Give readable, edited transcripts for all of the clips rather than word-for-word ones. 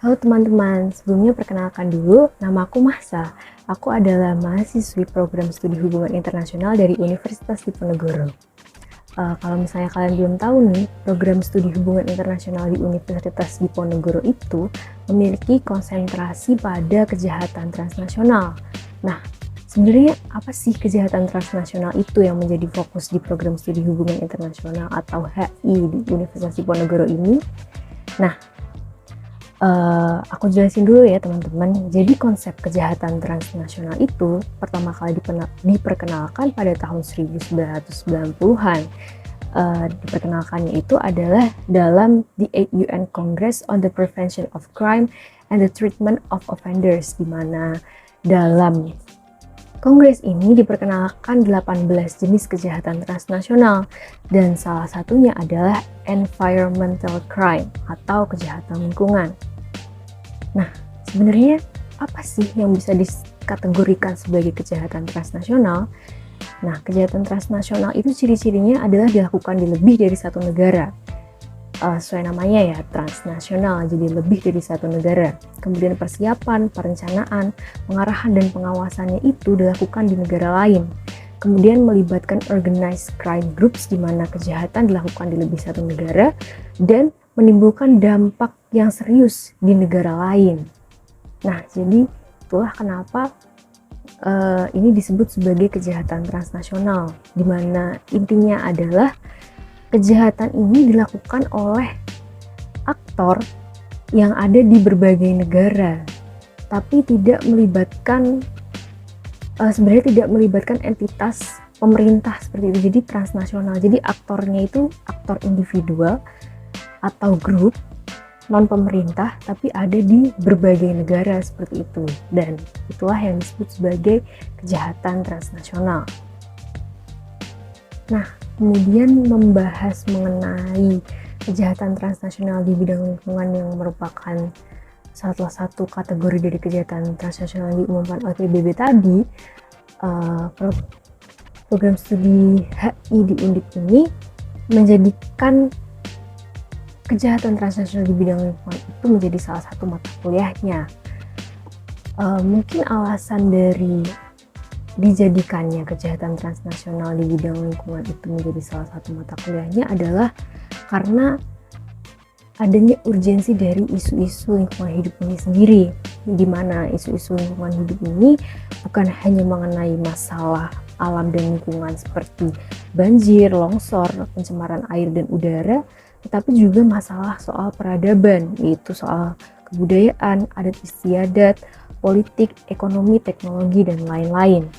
Halo teman-teman, sebelumnya perkenalkan dulu, nama aku Mahsa. Aku adalah mahasiswi program studi hubungan internasional dari Universitas Diponegoro. Kalau misalnya kalian belum tahu nih, program studi hubungan internasional di Universitas Diponegoro itu memiliki konsentrasi pada kejahatan transnasional. Nah, sebenarnya apa sih kejahatan transnasional itu yang menjadi fokus di program studi hubungan internasional atau HI di Universitas Diponegoro ini? Nah, aku jelasin dulu ya teman-teman. Jadi konsep kejahatan transnasional itu pertama kali diperkenalkan pada tahun 1990-an. Diperkenalkannya itu adalah dalam The 8th UN Congress on the Prevention of Crime and the Treatment of Offenders, di mana dalam Kongres ini diperkenalkan 18 jenis kejahatan transnasional dan salah satunya adalah environmental crime atau kejahatan lingkungan. Nah, sebenarnya apa sih yang bisa dikategorikan sebagai kejahatan transnasional? Nah, kejahatan transnasional itu ciri-cirinya adalah dilakukan di lebih dari satu negara. Sesuai namanya ya, transnasional, jadi lebih dari satu negara. Kemudian persiapan, perencanaan, pengarahan, dan pengawasannya itu dilakukan di negara lain. Kemudian melibatkan organized crime groups di mana kejahatan dilakukan di lebih satu negara dan menimbulkan dampak yang serius di negara lain. Nah, jadi itulah kenapa ini disebut sebagai kejahatan transnasional, di mana intinya adalah kejahatan ini dilakukan oleh aktor yang ada di berbagai negara, tapi tidak melibatkan sebenarnya tidak melibatkan entitas pemerintah seperti itu. Jadi transnasional. Jadi aktornya itu aktor individual atau grup non pemerintah tapi ada di berbagai negara seperti itu, dan itulah yang disebut sebagai kejahatan transnasional. Nah, kemudian membahas mengenai kejahatan transnasional di bidang lingkungan yang merupakan salah satu kategori dari kejahatan transnasional yang diumumkan oleh PBB tadi, program studi HI di Undip ini menjadikan kejahatan transnasional di bidang lingkungan itu menjadi salah satu mata kuliahnya. Mungkin alasan dari dijadikannya kejahatan transnasional di bidang lingkungan itu menjadi salah satu mata kuliahnya adalah karena adanya urgensi dari isu-isu lingkungan hidup ini sendiri, di mana isu-isu lingkungan hidup ini bukan hanya mengenai masalah alam dan lingkungan seperti banjir, longsor, pencemaran air dan udara, tetapi juga masalah soal peradaban, yaitu soal kebudayaan, adat istiadat, politik, ekonomi, teknologi, dan lain-lain.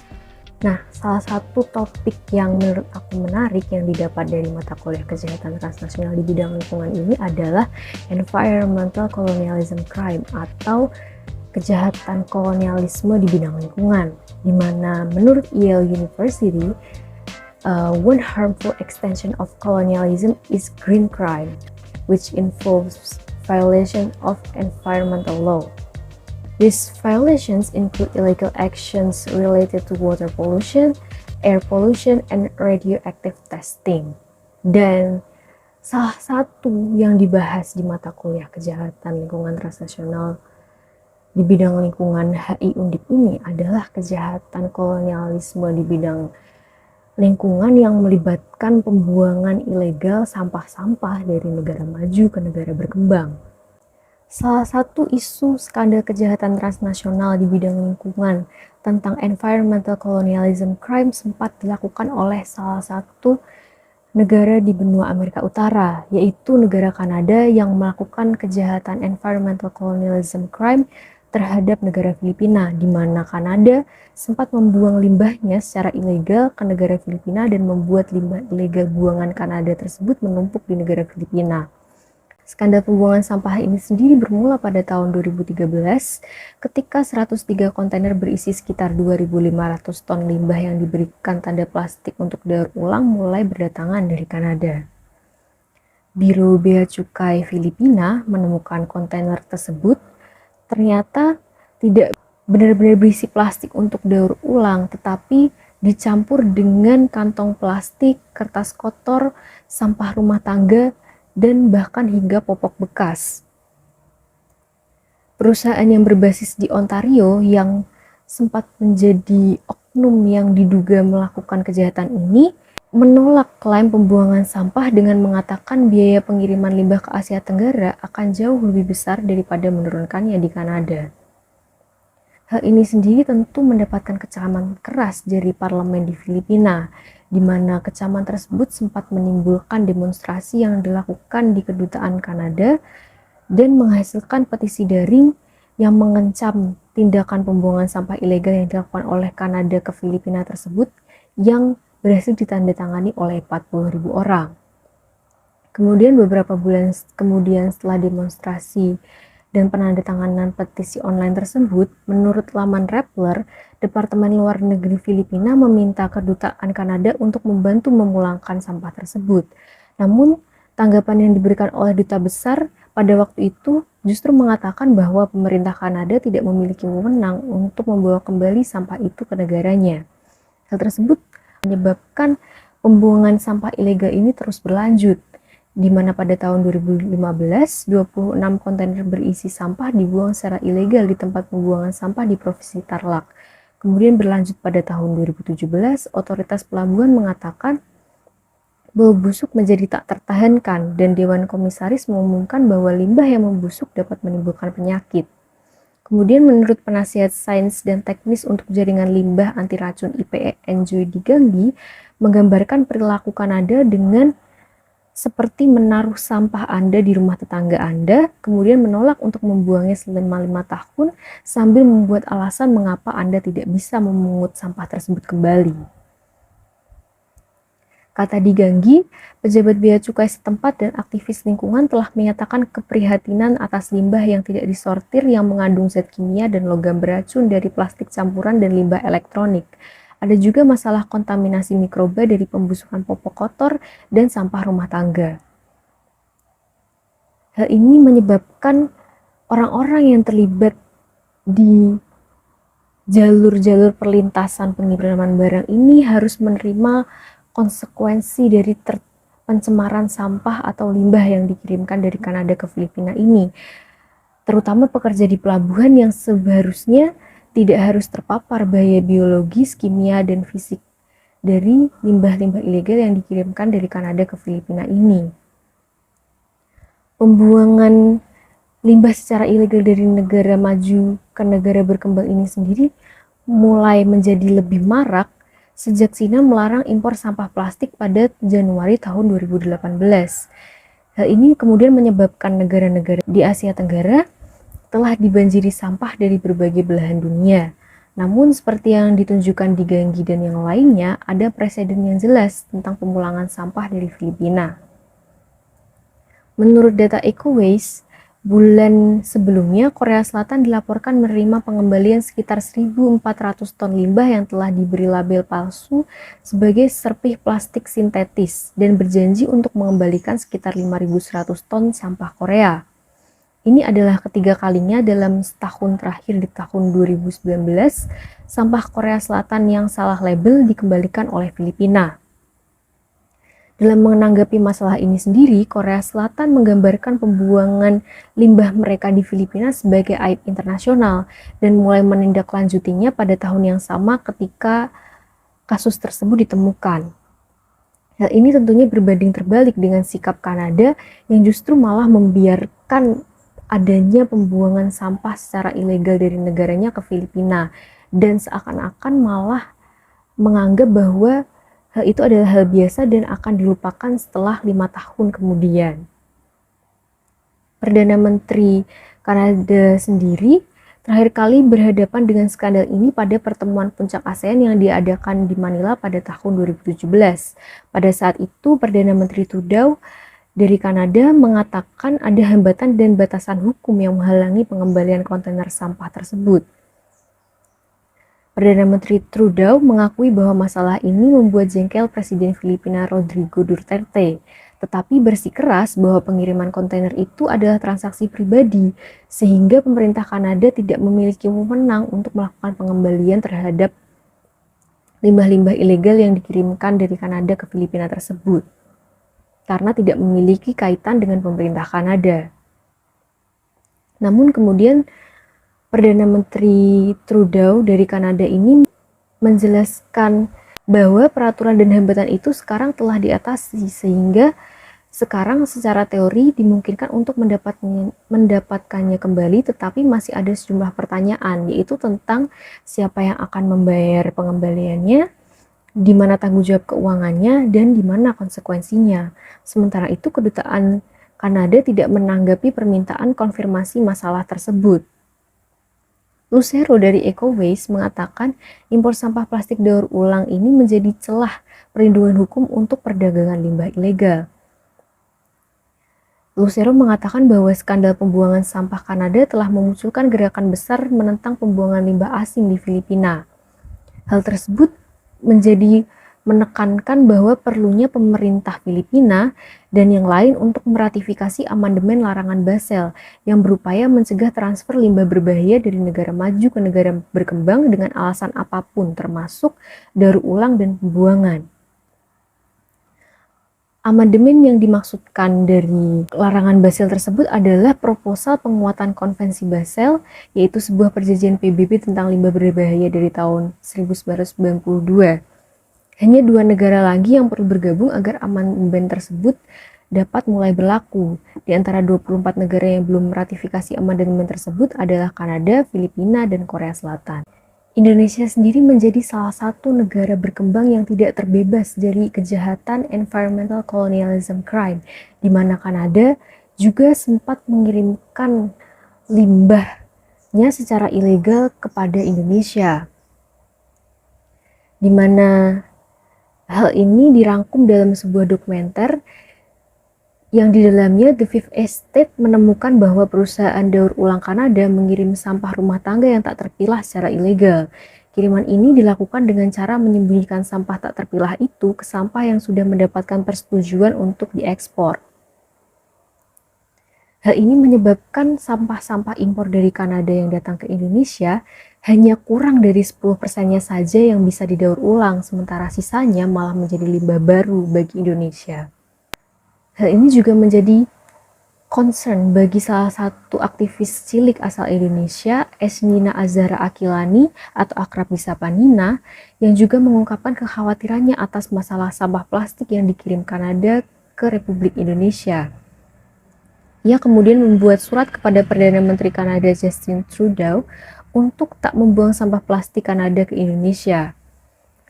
Nah, salah satu topik yang menurut aku menarik yang didapat dari mata kuliah kejahatan transnasional di bidang lingkungan ini adalah environmental colonialism crime atau kejahatan kolonialisme di bidang lingkungan, di mana menurut Yale University, one harmful extension of colonialism is green crime, which involves violation of environmental law. These violations include illegal actions related to water pollution, air pollution, and radioactive testing. Dan salah satu yang dibahas di mata kuliah kejahatan lingkungan transnasional di bidang lingkungan HI Undip ini adalah kejahatan kolonialisme di bidang lingkungan yang melibatkan pembuangan ilegal sampah-sampah dari negara maju ke negara berkembang. Salah satu isu skandal kejahatan transnasional di bidang lingkungan tentang environmental colonialism crime sempat dilakukan oleh salah satu negara di benua Amerika Utara, yaitu negara Kanada yang melakukan kejahatan environmental colonialism crime terhadap negara Filipina, di mana Kanada sempat membuang limbahnya secara ilegal ke negara Filipina dan membuat limbah ilegal buangan Kanada tersebut menumpuk di negara Filipina. Skandal pembuangan sampah ini sendiri bermula pada tahun 2013 ketika 103 kontainer berisi sekitar 2.500 ton limbah yang diberikan tanda plastik untuk daur ulang mulai berdatangan dari Kanada. Biro Bea Cukai Filipina menemukan kontainer tersebut ternyata tidak benar-benar berisi plastik untuk daur ulang, tetapi dicampur dengan kantong plastik, kertas kotor, sampah rumah tangga, dan bahkan hingga popok bekas. Perusahaan yang berbasis di Ontario yang sempat menjadi oknum yang diduga melakukan kejahatan ini menolak klaim pembuangan sampah dengan mengatakan biaya pengiriman limbah ke Asia Tenggara akan jauh lebih besar daripada menurunkannya di Kanada. Hal ini sendiri tentu mendapatkan kecaman keras dari parlemen di Filipina, di mana kecaman tersebut sempat menimbulkan demonstrasi yang dilakukan di kedutaan Kanada dan menghasilkan petisi daring yang mengancam tindakan pembuangan sampah ilegal yang dilakukan oleh Kanada ke Filipina tersebut yang berhasil ditandatangani oleh 40.000 orang. Kemudian beberapa bulan kemudian setelah demonstrasi dan penandatanganan petisi online tersebut, menurut laman Rappler, Departemen Luar Negeri Filipina meminta kedutaan Kanada untuk membantu memulangkan sampah tersebut. Namun, tanggapan yang diberikan oleh duta besar pada waktu itu justru mengatakan bahwa pemerintah Kanada tidak memiliki wewenang untuk membawa kembali sampah itu ke negaranya. Hal tersebut menyebabkan pembuangan sampah ilegal ini terus berlanjut, di mana pada tahun 2015, 26 kontainer berisi sampah dibuang secara ilegal di tempat pembuangan sampah di Provinsi Tarlac. Kemudian berlanjut pada tahun 2017, otoritas pelabuhan mengatakan bau busuk menjadi tak tertahankan dan Dewan Komisaris mengumumkan bahwa limbah yang membusuk dapat menimbulkan penyakit. Kemudian menurut penasihat sains dan teknis untuk jaringan limbah anti racun IPE Enjoy di Ganggi, menggambarkan perilaku Kanada dengan seperti menaruh sampah Anda di rumah tetangga Anda, kemudian menolak untuk membuangnya selama 5 tahun sambil membuat alasan mengapa Anda tidak bisa memungut sampah tersebut kembali. Kata di Ganggi, pejabat bea cukai setempat dan aktivis lingkungan telah menyatakan keprihatinan atas limbah yang tidak disortir yang mengandung zat kimia dan logam beracun dari plastik campuran dan limbah elektronik. Ada juga masalah kontaminasi mikroba dari pembusukan popok kotor dan sampah rumah tangga. Hal ini menyebabkan orang-orang yang terlibat di jalur-jalur perlintasan pengiriman barang ini harus menerima konsekuensi dari pencemaran sampah atau limbah yang dikirimkan dari Kanada ke Filipina ini, terutama pekerja di pelabuhan yang seharusnya tidak harus terpapar bahaya biologis, kimia, dan fisik dari limbah-limbah ilegal yang dikirimkan dari Kanada ke Filipina ini. Pembuangan limbah secara ilegal dari negara maju ke negara berkembang ini sendiri mulai menjadi lebih marak sejak Cina melarang impor sampah plastik pada Januari tahun 2018. Hal ini kemudian menyebabkan negara-negara di Asia Tenggara telah dibanjiri sampah dari berbagai belahan dunia. Namun seperti yang ditunjukkan di Ganggi dan yang lainnya, ada presiden yang jelas tentang pemulangan sampah dari Filipina. Menurut data EcoWaste, bulan sebelumnya, Korea Selatan dilaporkan menerima pengembalian sekitar 1.400 ton limbah yang telah diberi label palsu sebagai serpih plastik sintetis dan berjanji untuk mengembalikan sekitar 5.100 ton sampah Korea. Ini adalah ketiga kalinya dalam setahun terakhir di tahun 2019, sampah Korea Selatan yang salah label dikembalikan oleh Filipina. Dalam menanggapi masalah ini sendiri, Korea Selatan menggambarkan pembuangan limbah mereka di Filipina sebagai aib internasional dan mulai menindaklanjutinya pada tahun yang sama ketika kasus tersebut ditemukan. Hal ini tentunya berbanding terbalik dengan sikap Kanada yang justru malah membiarkan adanya pembuangan sampah secara ilegal dari negaranya ke Filipina dan seakan-akan malah menganggap bahwa hal itu adalah hal biasa dan akan dilupakan setelah 5 tahun kemudian. Perdana Menteri Kanada sendiri terakhir kali berhadapan dengan skandal ini pada pertemuan puncak ASEAN yang diadakan di Manila pada tahun 2017. Pada saat itu, Perdana Menteri Trudeau dari Kanada mengatakan ada hambatan dan batasan hukum yang menghalangi pengembalian kontainer sampah tersebut. Perdana Menteri Trudeau mengakui bahwa masalah ini membuat jengkel Presiden Filipina Rodrigo Duterte, tetapi bersikeras bahwa pengiriman kontainer itu adalah transaksi pribadi, sehingga pemerintah Kanada tidak memiliki wewenang untuk melakukan pengembalian terhadap limbah-limbah ilegal yang dikirimkan dari Kanada ke Filipina tersebut, karena tidak memiliki kaitan dengan pemerintah Kanada. Namun kemudian Perdana Menteri Trudeau dari Kanada ini menjelaskan bahwa peraturan dan hambatan itu sekarang telah diatasi, sehingga sekarang secara teori dimungkinkan untuk mendapatkannya kembali, tetapi masih ada sejumlah pertanyaan, yaitu tentang siapa yang akan membayar pengembaliannya, di mana tanggung jawab keuangannya, dan di mana konsekuensinya. Sementara itu, kedutaan Kanada tidak menanggapi permintaan konfirmasi masalah tersebut. Lucero dari Eco Waste mengatakan impor sampah plastik daur ulang ini menjadi celah perlindungan hukum untuk perdagangan limbah ilegal. Lucero mengatakan bahwa skandal pembuangan sampah Kanada telah memunculkan gerakan besar menentang pembuangan limbah asing di Filipina. Hal tersebut menjadi menekankan bahwa perlunya pemerintah Filipina dan yang lain untuk meratifikasi amandemen larangan Basel yang berupaya mencegah transfer limbah berbahaya dari negara maju ke negara berkembang dengan alasan apapun, termasuk daur ulang dan pembuangan. Amandemen yang dimaksudkan dari larangan Basel tersebut adalah proposal penguatan Konvensi Basel, yaitu sebuah perjanjian PBB tentang limbah berbahaya dari tahun 1992. Hanya 2 negara lagi yang perlu bergabung agar amandemen tersebut dapat mulai berlaku. Di antara 24 negara yang belum meratifikasi amandemen tersebut adalah Kanada, Filipina, dan Korea Selatan. Indonesia sendiri menjadi salah satu negara berkembang yang tidak terbebas dari kejahatan environmental colonialism crime, di mana Kanada juga sempat mengirimkan limbahnya secara ilegal kepada Indonesia, di mana hal ini dirangkum dalam sebuah dokumenter yang di dalamnya The Fifth Estate menemukan bahwa perusahaan daur ulang Kanada mengirim sampah rumah tangga yang tak terpilah secara ilegal. Kiriman ini dilakukan dengan cara menyembunyikan sampah tak terpilah itu ke sampah yang sudah mendapatkan persetujuan untuk diekspor. Hal ini menyebabkan sampah-sampah impor dari Kanada yang datang ke Indonesia hanya kurang dari 10%-nya saja yang bisa didaur ulang, sementara sisanya malah menjadi limbah baru bagi Indonesia. Hal ini juga menjadi concern bagi salah satu aktivis cilik asal Indonesia, Esnina Azhara Akilani atau akrab disapa Nina, yang juga mengungkapkan kekhawatirannya atas masalah sampah plastik yang dikirim Kanada ke Republik Indonesia. Ia kemudian membuat surat kepada Perdana Menteri Kanada Justin Trudeau untuk tak membuang sampah plastik Kanada ke Indonesia.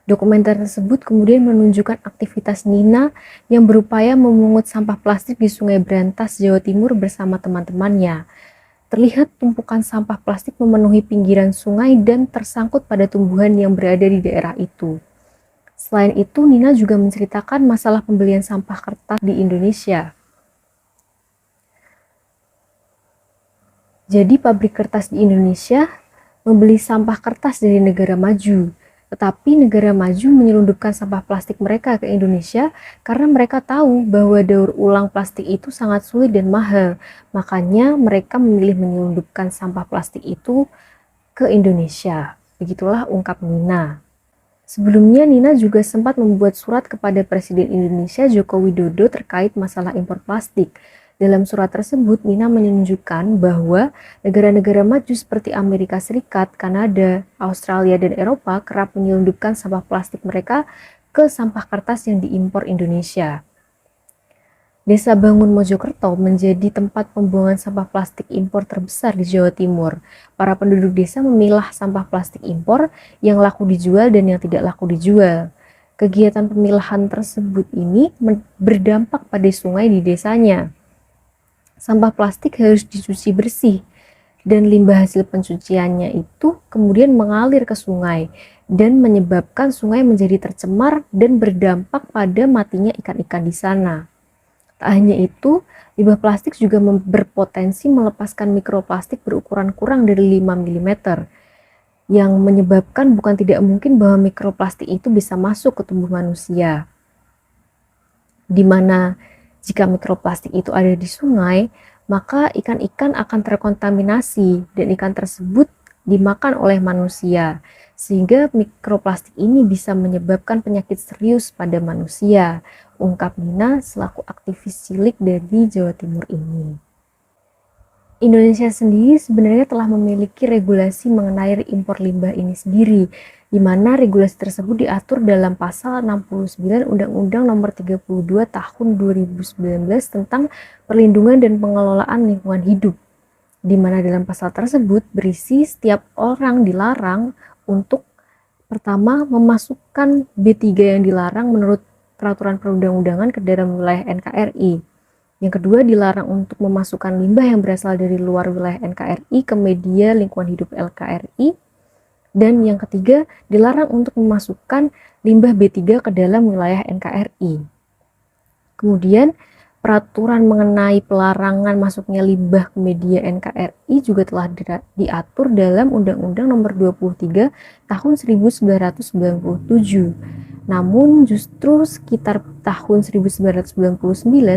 Dokumenter tersebut kemudian menunjukkan aktivitas Nina yang berupaya memungut sampah plastik di Sungai Brantas, Jawa Timur bersama teman-temannya. Terlihat tumpukan sampah plastik memenuhi pinggiran sungai dan tersangkut pada tumbuhan yang berada di daerah itu. Selain itu, Nina juga menceritakan masalah pembelian sampah kertas di Indonesia. Jadi pabrik kertas di Indonesia membeli sampah kertas dari negara maju, tetapi negara maju menyelundupkan sampah plastik mereka ke Indonesia karena mereka tahu bahwa daur ulang plastik itu sangat sulit dan mahal. Makanya mereka memilih menyelundupkan sampah plastik itu ke Indonesia. Begitulah ungkap Nina. Sebelumnya Nina juga sempat membuat surat kepada Presiden Indonesia Joko Widodo terkait masalah impor plastik. Dalam surat tersebut, Nina menunjukkan bahwa negara-negara maju seperti Amerika Serikat, Kanada, Australia, dan Eropa kerap menyelundupkan sampah plastik mereka ke sampah kertas yang diimpor Indonesia. Desa Bangun Mojokerto menjadi tempat pembuangan sampah plastik impor terbesar di Jawa Timur. Para penduduk desa memilah sampah plastik impor yang laku dijual dan yang tidak laku dijual. Kegiatan pemilahan tersebut ini berdampak pada sungai di desanya. Sampah plastik harus dicuci bersih dan limbah hasil pencuciannya itu kemudian mengalir ke sungai dan menyebabkan sungai menjadi tercemar dan berdampak pada matinya ikan-ikan di sana. Tak hanya itu, limbah plastik juga berpotensi melepaskan mikroplastik berukuran kurang dari 5 mm yang menyebabkan bukan tidak mungkin bahwa mikroplastik itu bisa masuk ke tubuh manusia. Di mana jika mikroplastik itu ada di sungai, maka ikan-ikan akan terkontaminasi dan ikan tersebut dimakan oleh manusia, sehingga mikroplastik ini bisa menyebabkan penyakit serius pada manusia, ungkap Nina selaku aktivis cilik dari Jawa Timur ini. Indonesia sendiri sebenarnya telah memiliki regulasi mengenai impor limbah ini sendiri, di mana regulasi tersebut diatur dalam pasal 69 Undang-Undang Nomor 32 Tahun 2019 tentang perlindungan dan pengelolaan lingkungan hidup, di mana dalam pasal tersebut berisi setiap orang dilarang untuk pertama memasukkan B3 yang dilarang menurut peraturan perundang-undangan ke dalam wilayah NKRI. Yang kedua, dilarang untuk memasukkan limbah yang berasal dari luar wilayah NKRI ke media lingkungan hidup LKRI. Dan yang ketiga, dilarang untuk memasukkan limbah B3 ke dalam wilayah NKRI. Kemudian, peraturan mengenai pelarangan masuknya limbah ke media NKRI juga telah diatur dalam Undang-Undang Nomor 23 Tahun 1997. Namun justru sekitar tahun 1999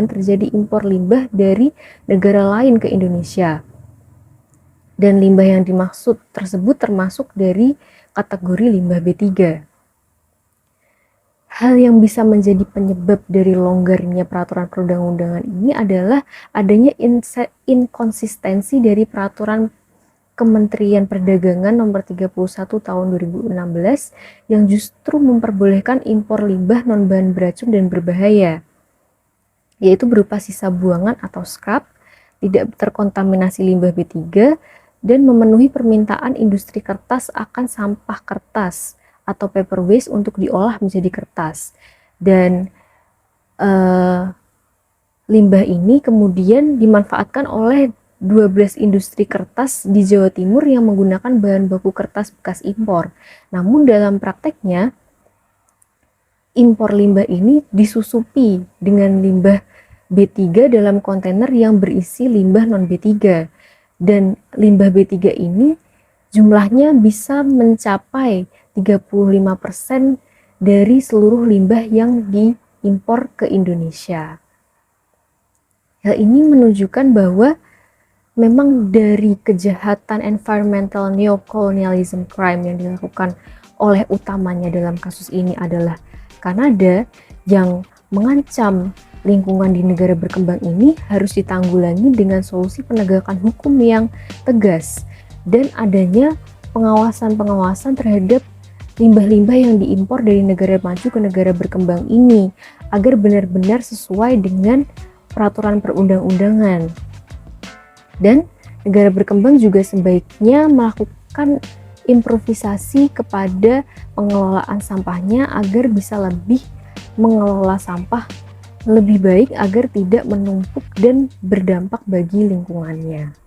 terjadi impor limbah dari negara lain ke Indonesia. Dan limbah yang dimaksud tersebut termasuk dari kategori limbah B3. Hal yang bisa menjadi penyebab dari longgarnya peraturan perundang-undangan ini adalah adanya inkonsistensi dari peraturan Kementerian Perdagangan Nomor 31 Tahun 2016 yang justru memperbolehkan impor limbah non-bahan beracun dan berbahaya, yaitu berupa sisa buangan atau scrap, tidak terkontaminasi limbah B3, dan memenuhi permintaan industri kertas akan sampah kertas atau paper waste untuk diolah menjadi kertas. Dan limbah ini kemudian dimanfaatkan oleh 12 industri kertas di Jawa Timur yang menggunakan bahan baku kertas bekas impor. Namun dalam prakteknya, impor limbah ini disusupi dengan limbah B3 dalam kontainer yang berisi limbah non B3. Dan limbah B3 ini jumlahnya bisa mencapai 35% dari seluruh limbah yang diimpor ke Indonesia. Hal ini menunjukkan bahwa memang dari kejahatan environmental neocolonialism crime yang dilakukan oleh utamanya dalam kasus ini adalah Kanada yang mengancam lingkungan di negara berkembang ini harus ditanggulangi dengan solusi penegakan hukum yang tegas dan adanya pengawasan-pengawasan terhadap limbah-limbah yang diimpor dari negara maju ke negara berkembang ini agar benar-benar sesuai dengan peraturan perundang-undangan. Dan negara berkembang juga sebaiknya melakukan improvisasi kepada pengelolaan sampahnya agar bisa lebih mengelola sampah lebih baik agar tidak menumpuk dan berdampak bagi lingkungannya.